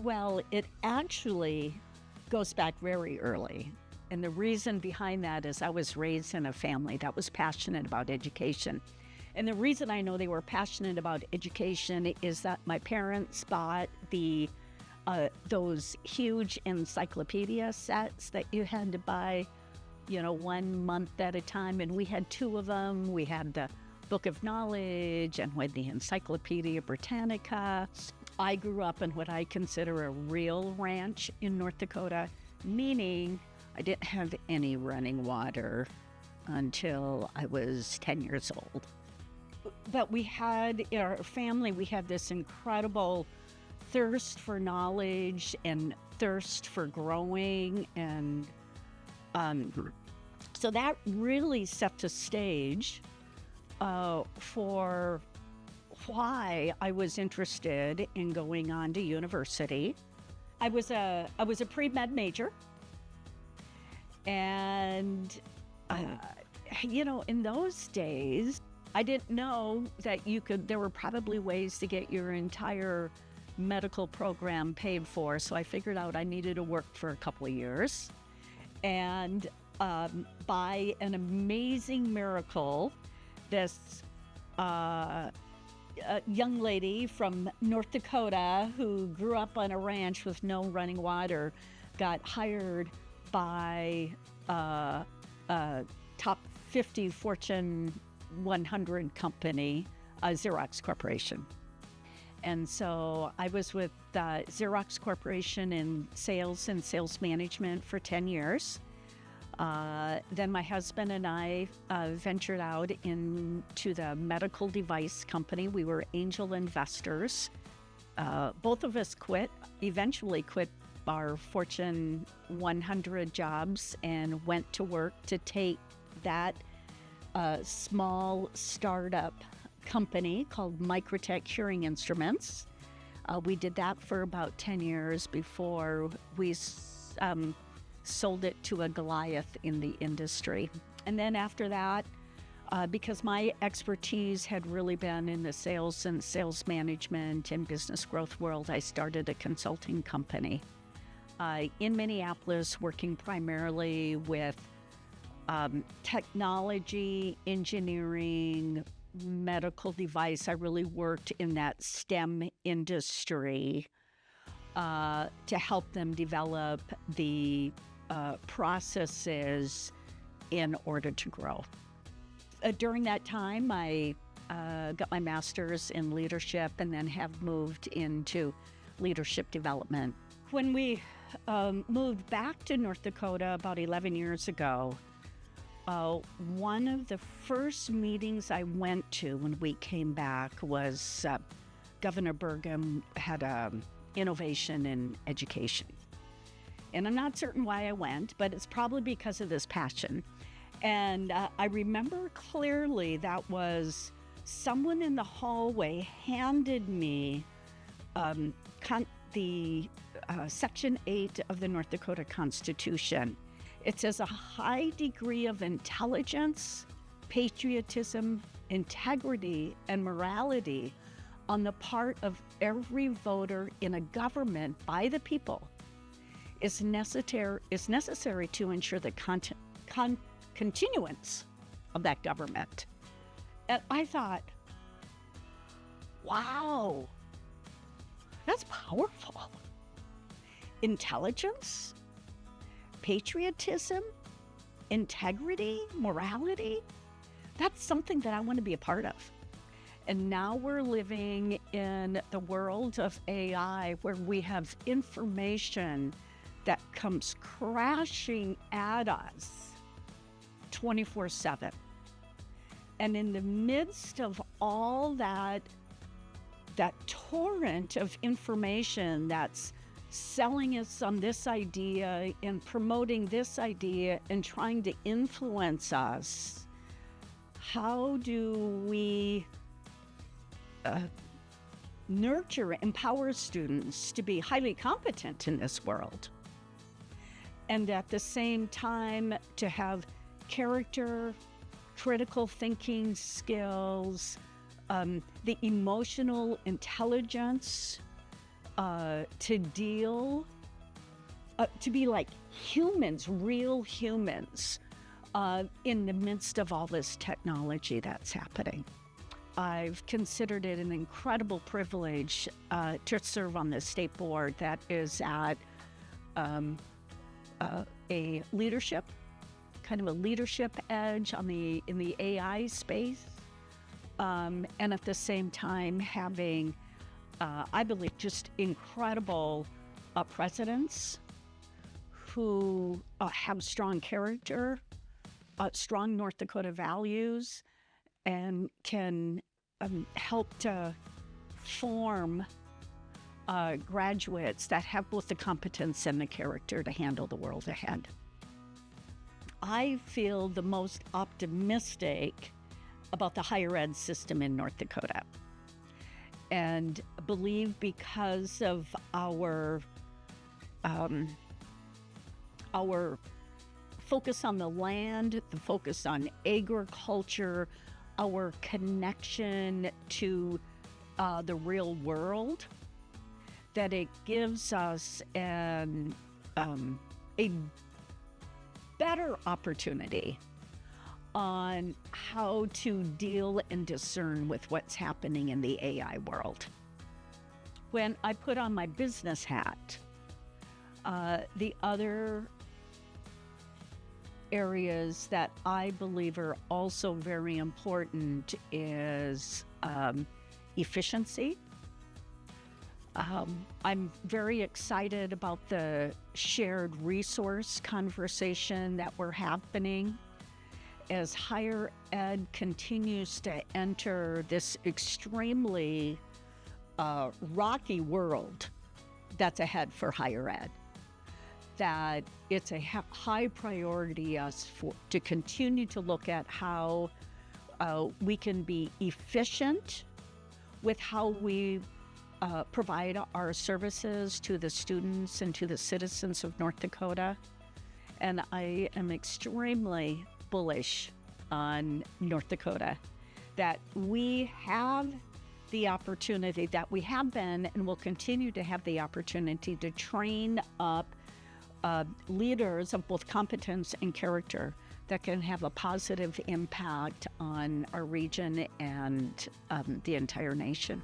Well, it actually goes back very early. And the reason behind that is I was raised in a family that was passionate about education. And the reason I know they were passionate about education is that my parents bought those huge encyclopedia sets that you had to buy, 1 month at a time. And we had 2 of them. We had the Book of Knowledge and with the Encyclopedia Britannica. I grew up in what I consider a real ranch in North Dakota, meaning I didn't have any running water until I was 10 years old. But in our family, we had this incredible thirst for knowledge and thirst for growing. And so that really set the stage for why I was interested in going on to university. I was a pre-med major. And, in those days, I didn't know that there were probably ways to get your entire medical program paid for. So I figured out I needed to work for a couple of years. And by an amazing miracle, this young lady from North Dakota who grew up on a ranch with no running water got hired by a top 50 Fortune 100 company, Xerox Corporation. And so I was with Xerox Corporation in sales and sales management for 10 years. Then my husband and I ventured out into the medical device company. We were angel investors. Both of us eventually quit our Fortune 100 jobs and went to work to take that small startup company called Microtech Hearing Instruments. We did that for about 10 years before we sold it to a Goliath in the industry. And then after that, because my expertise had really been in the sales and sales management and business growth world, I started a consulting company in Minneapolis, working primarily with technology, engineering, medical device. I really worked in that STEM industry to help them develop the processes in order to grow. During that time, I got my master's in leadership and then have moved into leadership development. When we moved back to North Dakota about 11 years ago, one of the first meetings I went to when we came back was Governor Burgum had an innovation in education. And I'm not certain why I went, but it's probably because of this passion. And I remember clearly that was someone in the hallway handed me the Section 8 of the North Dakota Constitution. It says a high degree of intelligence, patriotism, integrity, and morality on the part of every voter in a government by the people is necessary to ensure the continuance of that government. And I thought, wow, that's powerful. Intelligence, patriotism, integrity, morality, that's something that I want to be a part of. And now we're living in the world of AI where we have information that comes crashing at us 24/7. And in the midst of all that torrent of information that's selling us on this idea and promoting this idea and trying to influence us, how do we empower students to be highly competent in this world? And at the same time, to have character, critical thinking skills, the emotional intelligence to deal, to be like humans, real humans, in the midst of all this technology that's happening. I've considered it an incredible privilege to serve on the state board that is at a leadership, kind of a leadership edge in the AI space, and at the same time having, I believe, just incredible presidents who have strong character, strong North Dakota values, and can help to form graduates that have both the competence and the character to handle the world ahead. I feel the most optimistic about the higher ed system in North Dakota, and believe because of our focus on the land, the focus on agriculture, our connection to the real world, that it gives us a better opportunity on how to deal and discern with what's happening in the AI world. When I put on my business hat, the other areas that I believe are also very important is efficiency. I'm very excited about the shared resource conversation that we're happening as higher ed continues to enter this extremely rocky world that's ahead for higher ed. That it's a high priority to continue to look at how we can be efficient with how we provide our services to the students and to the citizens of North Dakota. And I am extremely bullish on North Dakota, that we have the opportunity, that we have been and will continue to have the opportunity to train up leaders of both competence and character that can have a positive impact on our region and the entire nation.